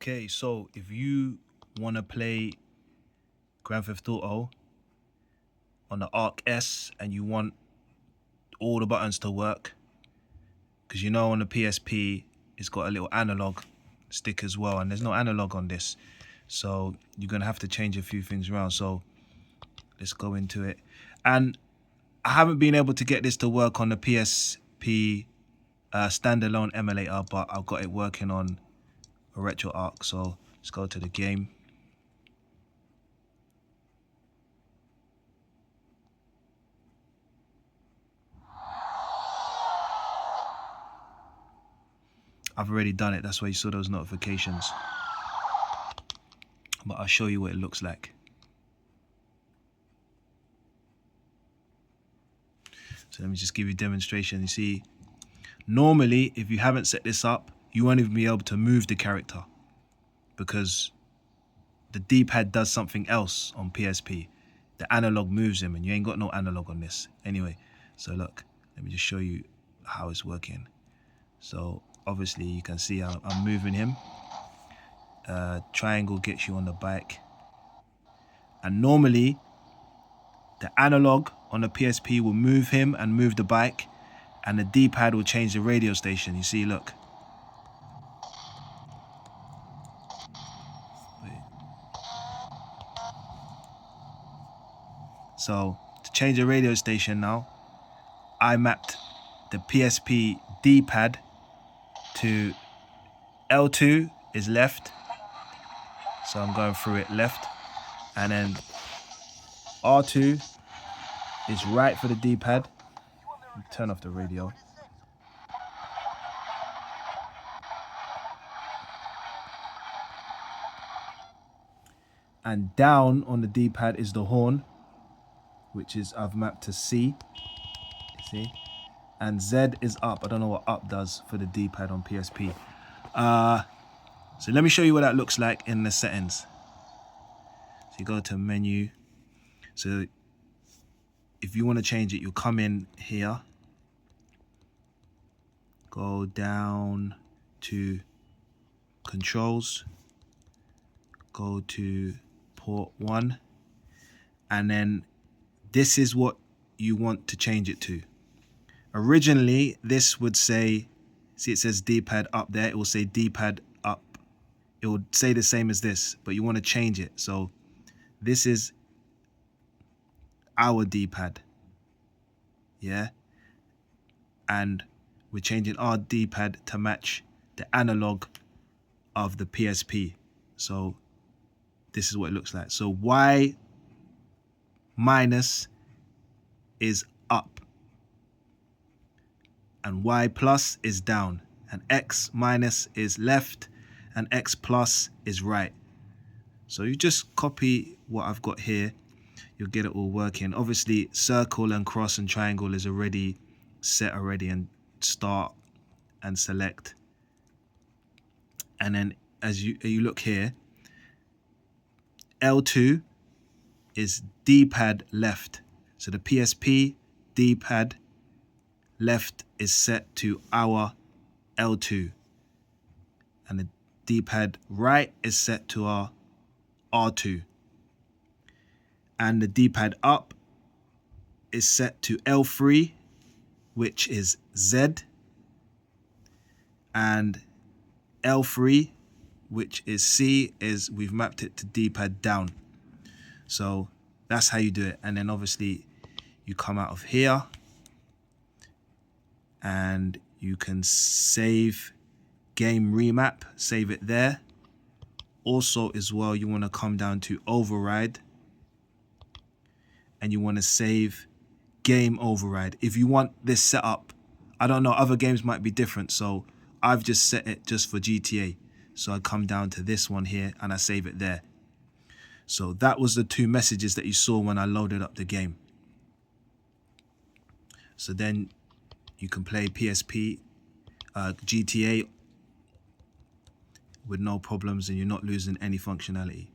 Okay, so if you want to play Grand Theft Auto on the Arc S and you want all the buttons to work, because you know on the PSP it's got a little analog stick as well, and there's no analog on this, so you're gonna have to change a few things around. So let's go into it. And I haven't been able to get this to work on the PSP standalone emulator, but I've got it working on a Retroarch. So let's go to the game. I've already done it, that's why you saw those notifications. But I'll show you what it looks like. So let me just give you a demonstration. You see, normally if you haven't set this up, you won't even be able to move the character because the D-pad does something else on PSP. The analog moves him, and you ain't got no analog on this. Anyway, so look, let me just show you how it's working. So obviously you can see I'm moving him. Triangle gets you on the bike, and normally the analog on the PSP will move him and move the bike, and the D-pad will change the radio station. You see, look. Wait. So to change the radio station now, I mapped the PSP D-pad to L2 is left, so I'm going through it left, and then R2 is right for the D-pad. Turn off the radio. And down on the D-pad is the horn, which is I've mapped to C. See? And Z is up. I don't know what up does for the D-pad on PSP. So let me show you what that looks like in the settings. So you go to menu. So if you want to change it, you'll come in here, go down to controls, go to port 1, and then this is what you want to change it to. Originally, this would say, see it says D-pad up there, it will say D-pad up. It would say the same as this, but you want to change it. So this is our D-pad, yeah? And we're changing our D-pad to match the analog of the PSP. So this is what it looks like. So Y minus is up, and Y plus is down, and X minus is left, and X plus is right. So you just copy what I've got here, you'll get it all working. Obviously circle and cross and triangle is already set already, and start and select. And then as you look here, L2 is D-pad left. So the PSP D-pad left is set to our L2, and the D-pad right is set to our R2, and the D-pad up is set to L3, which is Z, and L3, which is C, is we've mapped it to D-pad down. So that's how you do it. And then obviously you come out of here and you can save game remap, save it there. Also as well, you want to come down to override and you want to save game override. If you want this set up, I don't know, other games might be different, so I've just set it just for GTA. So I come down to this one here and I save it there. So that was the two messages that you saw when I loaded up the game. So then you can play PSP, GTA with no problems, and you're not losing any functionality.